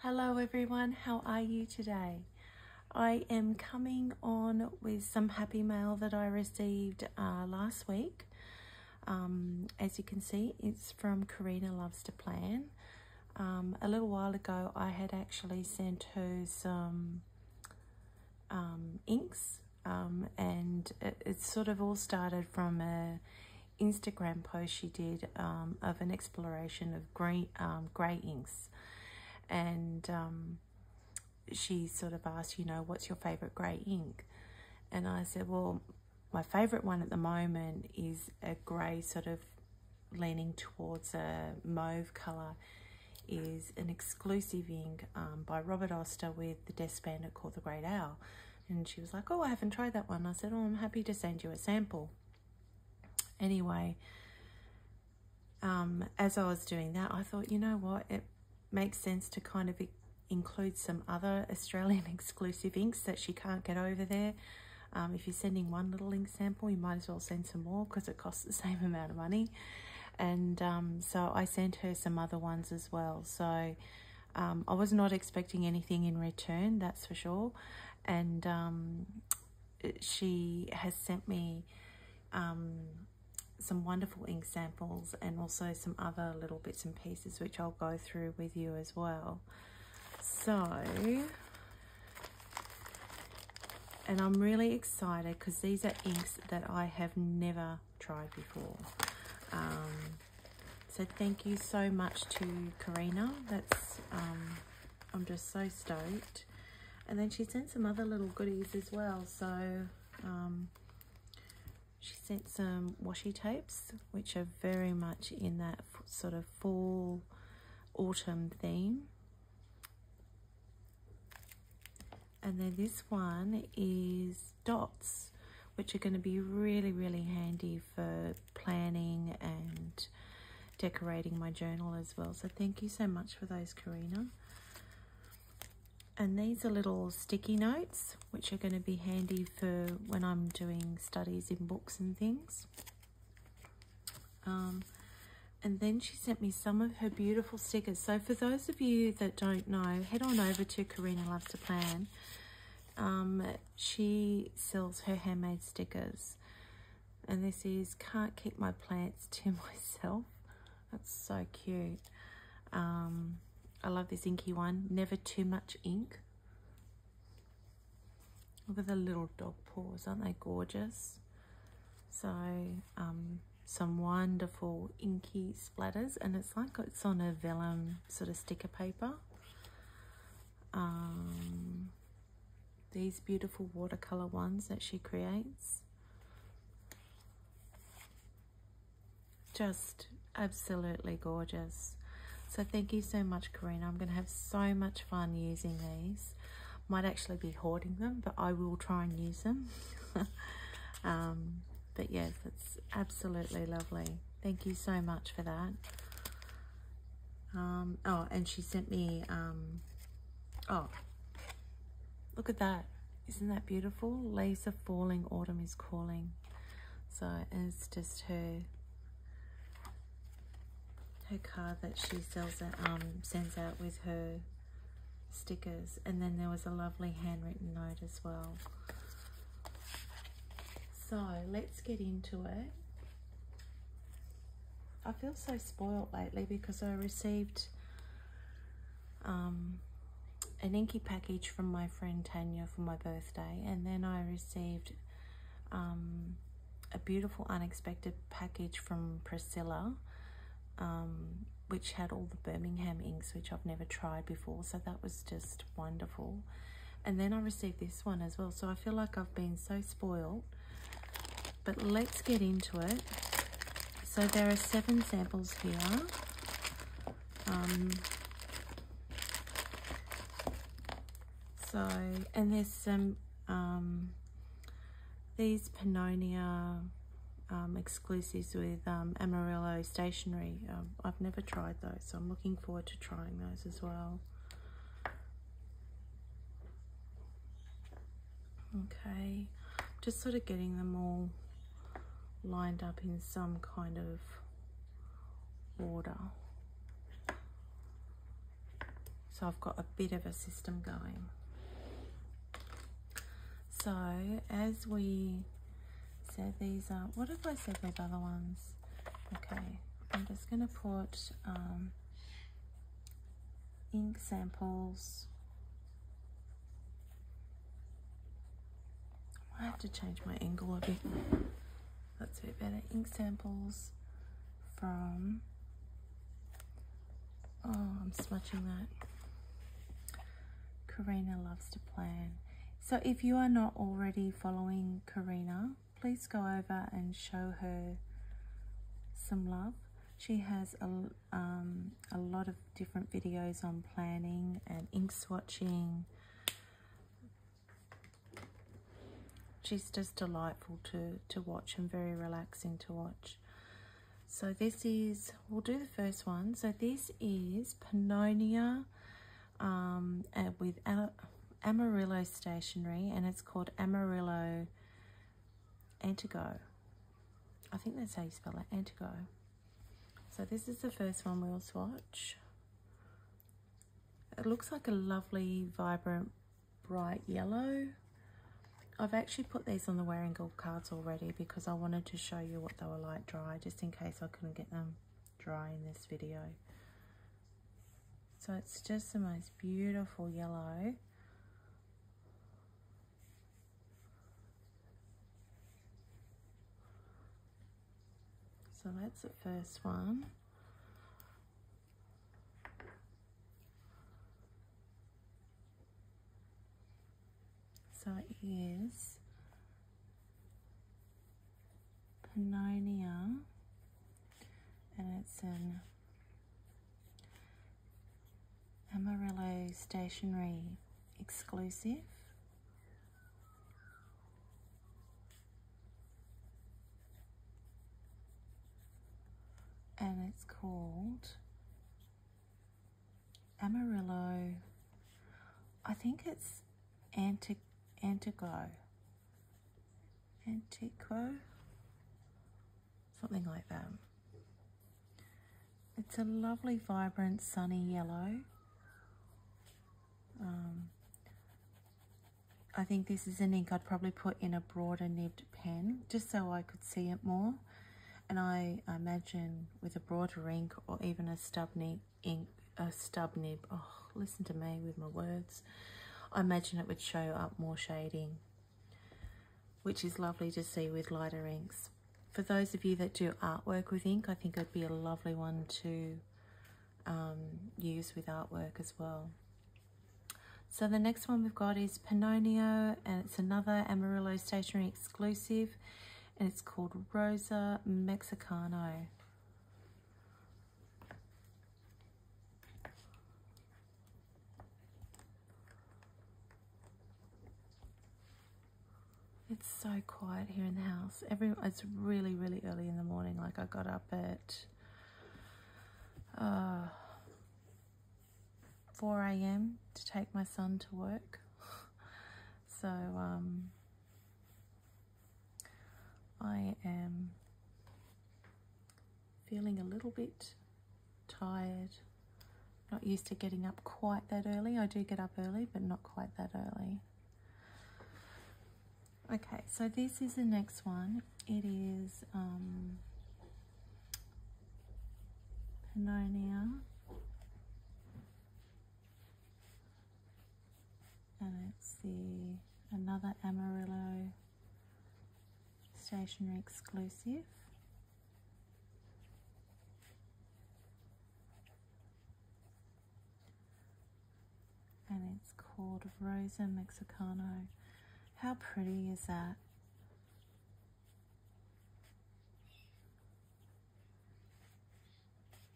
Hello everyone, how are you today? I am coming on with some happy mail that I received last week. As you can see, it's from Karyna Loves to Plan. A little while ago I had actually sent her some inks and it sort of all started from a Instagram post she did of an exploration of grey inks. And she sort of asked, what's your favourite grey ink? And I said, well, my favourite one at the moment is a grey sort of leaning towards a mauve colour, is an exclusive ink by Robert Oster with the Death Bandit called the Great Owl. And she was like, oh, I haven't tried that one. I said, oh, I'm happy to send you a sample. Anyway, as I was doing that, I thought, you know what, it makes sense to kind of include some other Australian exclusive inks that she can't get over there. If you're sending one little ink sample, you might as well send some more because it costs the same amount of money. And so I sent her some other ones as well. So I was not expecting anything in return, that's for sure. And she has sent me some wonderful ink samples and also some other little bits and pieces which I'll go through with you as well. So, and I'm really excited because these are inks that I have never tried before. So thank you so much to Karyna. That's I'm just so stoked. And then she sent some other little goodies as well. So she sent some washi tapes, which are very much in that sort of fall, autumn theme. And then this one is dots, which are going to be really, really handy for planning and decorating my journal as well. So thank you so much for those, Karyna. And these are little sticky notes, which are going to be handy for when I'm doing studies in books and things. And then she sent me some of her beautiful stickers. So for those of you that don't know, head on over to Karyna Loves to Plan. She sells her handmade stickers. And this is Can't Keep My Plants to Myself. That's so cute. I love this inky one. Never too much ink. Look at the little dog paws. Aren't they gorgeous? So, some wonderful inky splatters. And it's like it's on a vellum sort of sticker paper. These beautiful watercolour ones that she creates. Just absolutely gorgeous. So thank you so much, Karyna. I'm going to have so much fun using these. Might actually be hoarding them, but I will try and use them. But yes, it's absolutely lovely. Thank you so much for that. Oh, and she sent me, oh, look at that. Isn't that beautiful? Leaves are falling, autumn is calling. So, and it's just her card that she sells sends out with her stickers. And then there was a lovely handwritten note as well. So let's get into it. I feel so spoiled lately because I received an inky package from my friend Tanya for my birthday, and then I received a beautiful unexpected package from Priscilla, which had all the Birmingham inks, which I've never tried before, so that was just wonderful. And then I received this one as well, so I feel like I've been so spoiled. But let's get into it. So there are 7 samples here. And there's some these Pennonia exclusives with Amarillo Stationery. I've never tried those, so I'm looking forward to trying those as well. Okay, just sort of getting them all lined up in some kind of order. So I've got a bit of a system going. So as we said, these are, what have I said with other ones? Okay, I'm just going to put ink samples. I have to change my angle a bit. That's a bit better. Ink samples from, oh, I'm smudging that. Karyna Loves to Plan. So if you are not already following Karyna, please go over and show her some love. She has a lot of different videos on planning and ink swatching. She's just delightful to watch and very relaxing to watch. So this is, we'll do the first one. So this is Pennonia with Amarillo Stationery, and it's called Amarillo Antigo. I think that's how you spell it, Antigo. So this is the first one we'll swatch. It looks like a lovely, vibrant, bright yellow. I've actually put these on the wearing gold cards already because I wanted to show you what they were like dry, just in case I couldn't get them dry in this video. So it's just the most beautiful yellow. So that's the first one. So it is Pennonia, and it's an Amarillo Stationery Exclusive. And it's called Amarillo, I think it's Antigo, something like that. It's a lovely, vibrant, sunny yellow. I think this is an ink I'd probably put in a broader nibbed pen, just so I could see it more. And I imagine with a broader ink or even a stub nib, oh, listen to me with my words. I imagine it would show up more shading, which is lovely to see with lighter inks. For those of you that do artwork with ink, I think it'd be a lovely one to use with artwork as well. So the next one we've got is Pennonia, and it's another Amarillo Stationery Exclusive, and it's called Rosa Mexicano. It's so quiet here in the house. It's really, really early in the morning. Like I got up at 4 AM to take my son to work. So I am feeling a little bit tired. Not used to getting up quite that early. I do get up early, but not quite that early. Okay, so this is the next one. It is Pennonia, and it's another Amarillo Stationery Exclusive. And it's called Rosa Mexicano. How pretty is that?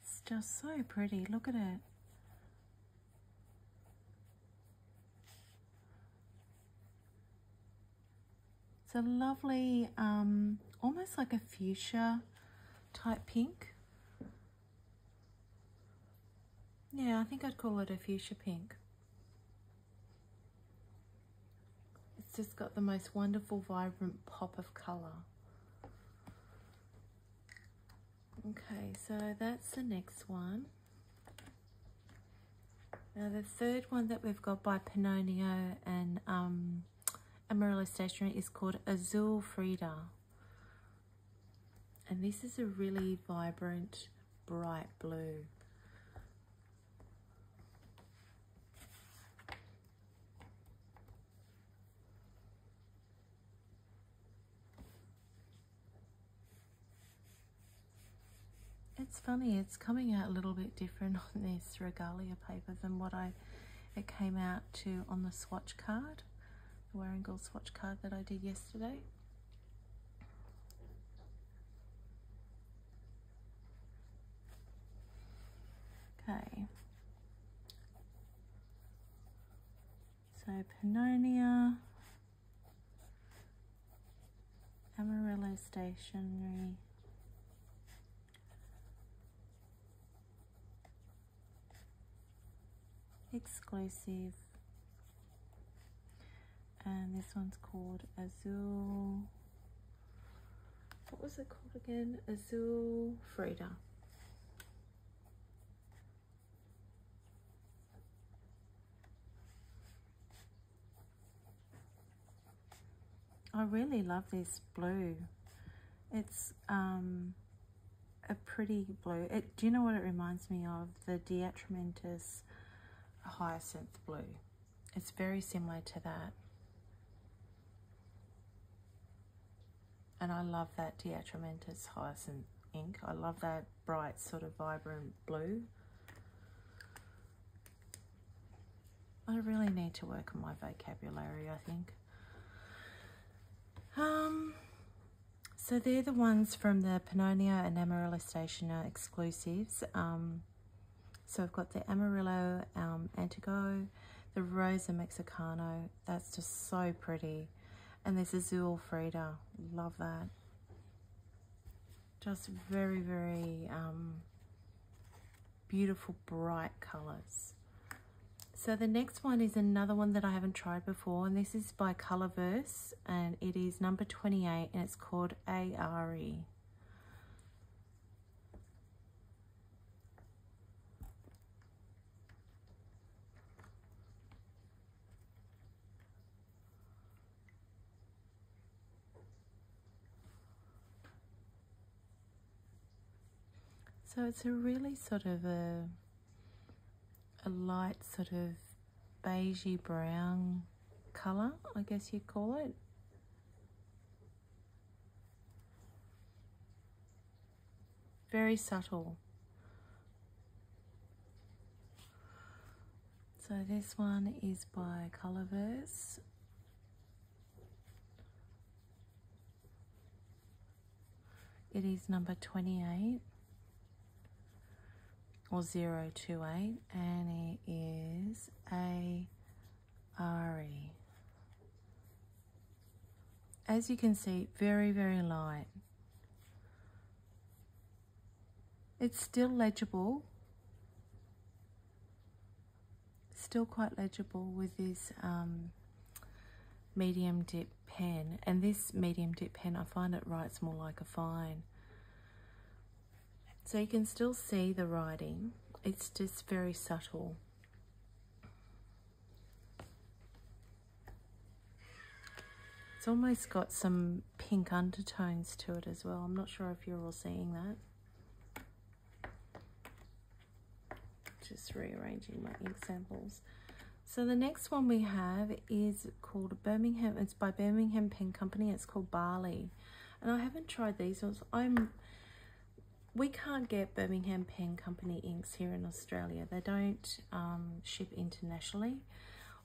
It's just so pretty. Look at it. It's a lovely, almost like a fuchsia type pink. Yeah, I think I'd call it a fuchsia pink. It's just got the most wonderful, vibrant pop of colour. Okay, so that's the next one. Now the third one that we've got by Pennonia and Amarillo Stationery is called Azul Frida. And this is a really vibrant, bright blue. It's funny, it's coming out a little bit different on this regalia paper than what it came out to on the swatch card, the Warringal swatch card that I did yesterday. Okay. So Pennonia, Amarillo Stationery, Exclusive, and this one's called Azul, what was it called again? Azul Frida. I really love this blue. It's a pretty blue. Do you know what it reminds me of? The Diatramentis Hyacinth blue. It's very similar to that. And I love that Diatramentis Hyacinth ink. I love that bright sort of vibrant blue. I really need to work on my vocabulary, I think. So they're the ones from the Pennonia and Amarillo Stationery Exclusives. So I've got the Amarillo Antigo, the Rosa Mexicano, that's just so pretty. And there's Azul Frida, love that. Just very, very beautiful, bright colours. So the next one is another one that I haven't tried before, and this is by Colorverse, and it is number 28, and it's called ARE. So it's a really sort of a light sort of beigey brown colour, I guess you'd call it. Very subtle. So this one is by Colorverse. It is number 28. Or 028, and it is ARE. As you can see, very, very light. It's still legible, still quite legible with this medium dip pen, and this medium dip pen, I find it writes more like a fine. So you can still see the writing, it's just very subtle. It's almost got some pink undertones to it as well. I'm not sure if you're all seeing that. Just rearranging my ink samples. So the next one we have is called Birmingham. It's by Birmingham Pen Company. It's called Barley. And I haven't tried these ones. We can't get Birmingham Pen Company inks here in Australia. They don't ship internationally.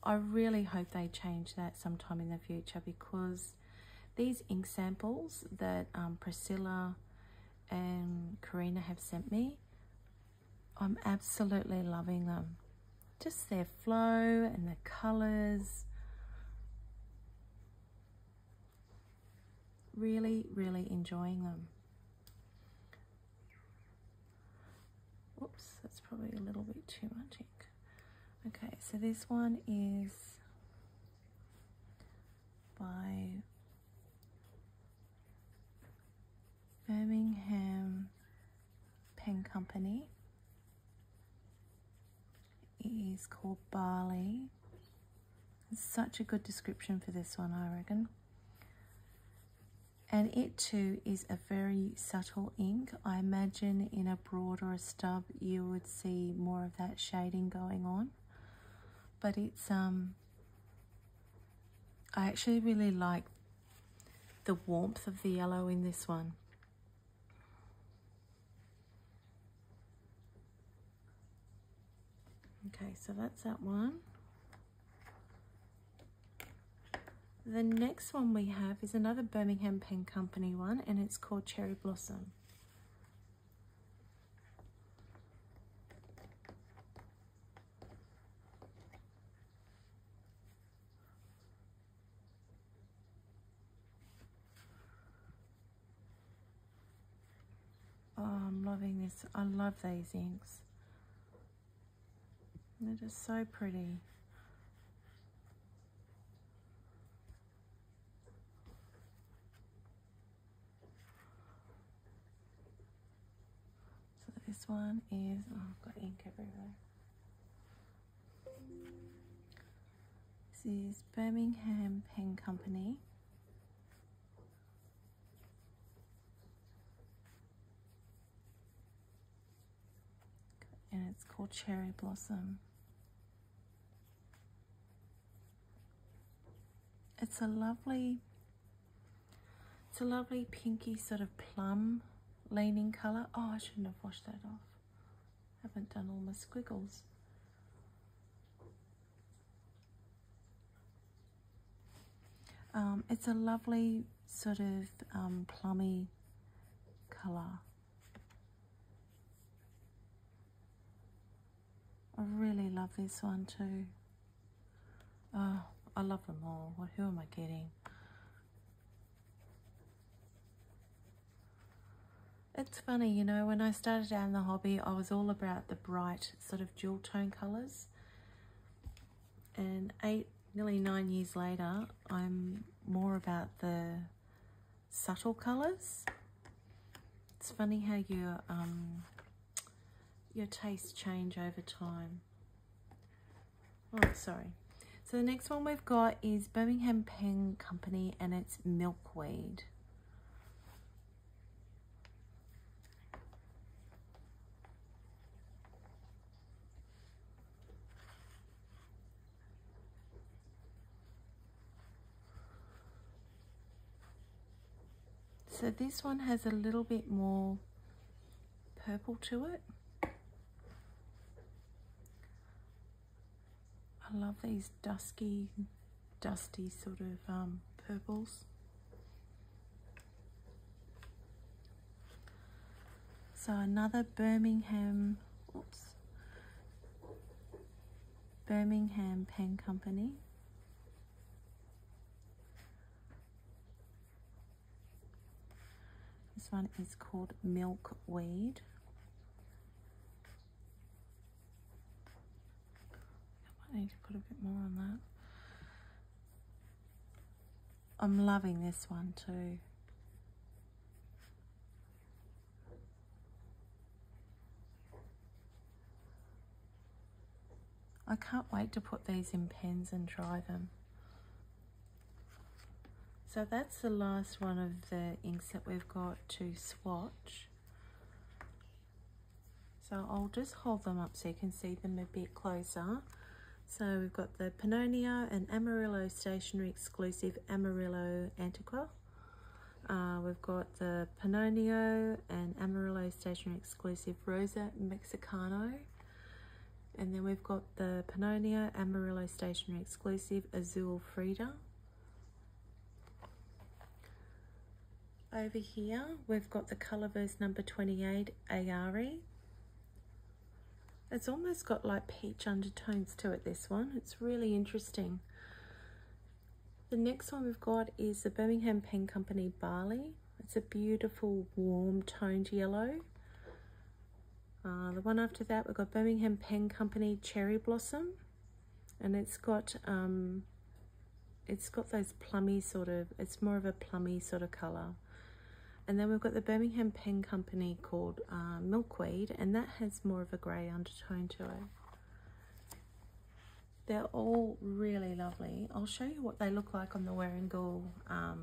I really hope they change that sometime in the future, because these ink samples that Priscilla and Karyna have sent me, I'm absolutely loving them. Just their flow and the colours. Really, really enjoying them. Oops, that's probably a little bit too much ink. Okay, so this one is by Birmingham Pen Company is called Barley. It's such a good description for this one, I reckon. And it too is a very subtle ink. I imagine in a broad or a stub you would see more of that shading going on. But it's I actually really like the warmth of the yellow in this one. Okay, so that's that one. The next one we have is another Birmingham Pen Company one, and it's called Cherry Blossom. Oh, I'm loving this. I love these inks. They're just so pretty. So this one is, oh, I've got ink everywhere. This is Birmingham Pen Company. And it's called Cherry Blossom. It's a lovely pinky sort of plum leaning colour. Oh, I shouldn't have washed that off. Haven't done all my squiggles. It's a lovely sort of plummy colour. I really love this one too. Oh, I love them all. Who am I kidding? It's funny, you know, when I started out in the hobby, I was all about the bright sort of jewel tone colours. And nearly 9 years later, I'm more about the subtle colours. It's funny how your tastes change over time. Oh, sorry. So the next one we've got is Birmingham Pen Company, and it's Milkweed. So this one has a little bit more purple to it. I love these dusty sort of purples. So another Birmingham Pen Company. This one is called Milkweed. I need to put a bit more on that. I'm loving this one too. I can't wait to put these in pens and try them. So that's the last one of the inks that we've got to swatch. So I'll just hold them up so you can see them a bit closer. So we've got the Pennonia and Amarillo Stationery Exclusive Amarillo Antiqua. We've got the Pennonia and Amarillo Stationery Exclusive Rosa Mexicano. And then we've got the Pennonia Amarillo Stationery Exclusive Azul Frida. Over here, we've got the Colorverse number 28 Ayari. It's almost got like peach undertones to it, this one. It's really interesting. The next one we've got is the Birmingham Pen Company Barley. It's a beautiful, warm toned yellow. The one after that, we've got Birmingham Pen Company Cherry Blossom. And it's got those plummy sort of, it's more of a plummy sort of colour. And then we've got the Birmingham Pen Company called Milkweed, and that has more of a grey undertone to it. They're all really lovely. I'll show you what they look like on the Wearingeul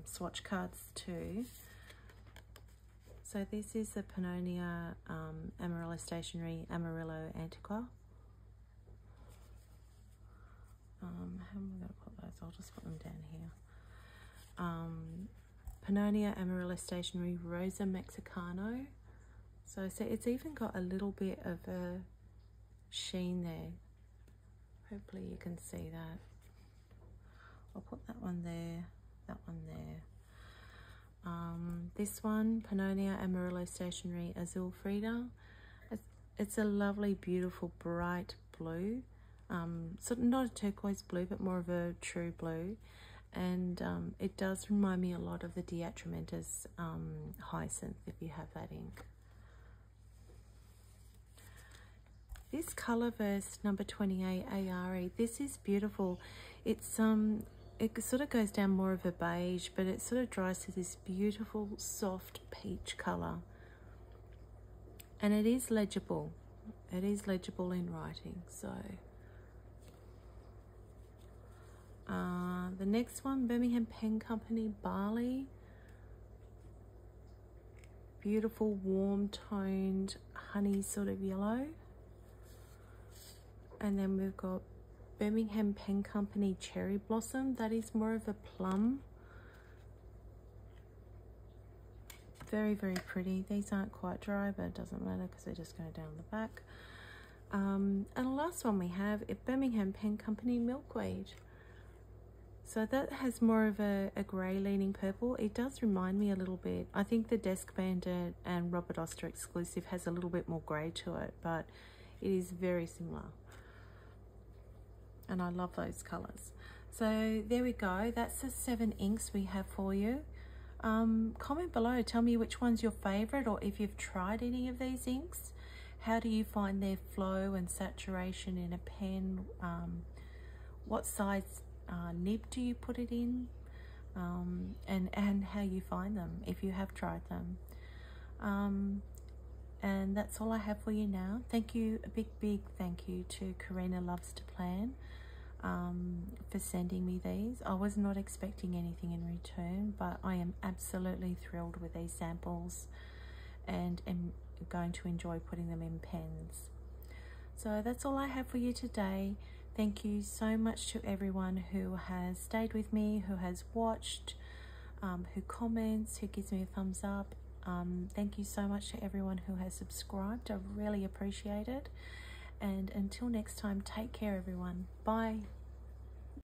swatch cards too. So this is the Pennonia Amarillo Stationery Amarillo Antiqua. How am I going to put those? I'll just put them down here. Pennonia Amarillo Stationery Rosa Mexicano. So it's even got a little bit of a sheen there. Hopefully you can see that. I'll put that one there, that one there. This one, Pennonia Amarillo Stationery Azul Frida. It's a lovely, beautiful, bright blue. So not a turquoise blue, but more of a true blue. And it does remind me a lot of the Diatramentus Hyacinth, if you have that ink. This Colorverse number 28 ARE, this is beautiful. It's it sort of goes down more of a beige, but it sort of dries to this beautiful soft peach color, and it is legible. It is legible in writing. So the next one, Birmingham Pen Company Barley. Beautiful warm toned honey sort of yellow. And then we've got Birmingham Pen Company Cherry Blossom. That is more of a plum. Very, very pretty. These aren't quite dry, but it doesn't matter because they just go down the back. And the last one we have is Birmingham Pen Company Milkweed. So that has more of a grey leaning purple. It does remind me a little bit. I think the Desk Bandit and Robert Oster exclusive has a little bit more grey to it, but it is very similar. And I love those colours. So there we go. That's the 7 inks we have for you. Comment below. Tell me which one's your favourite, or if you've tried any of these inks. How do you find their flow and saturation in a pen? What size nib do you put it in? And how you find them if you have tried them. And that's all I have for you now. Thank you, a big thank you to Karyna Loves to Plan for sending me these. I was not expecting anything in return, but I am absolutely thrilled with these samples and am going to enjoy putting them in pens. So that's all I have for you today. Thank you so much to everyone who has stayed with me, who has watched, who comments, who gives me a thumbs up. Thank you so much to everyone who has subscribed. I really appreciate it. And until next time, take care everyone. Bye.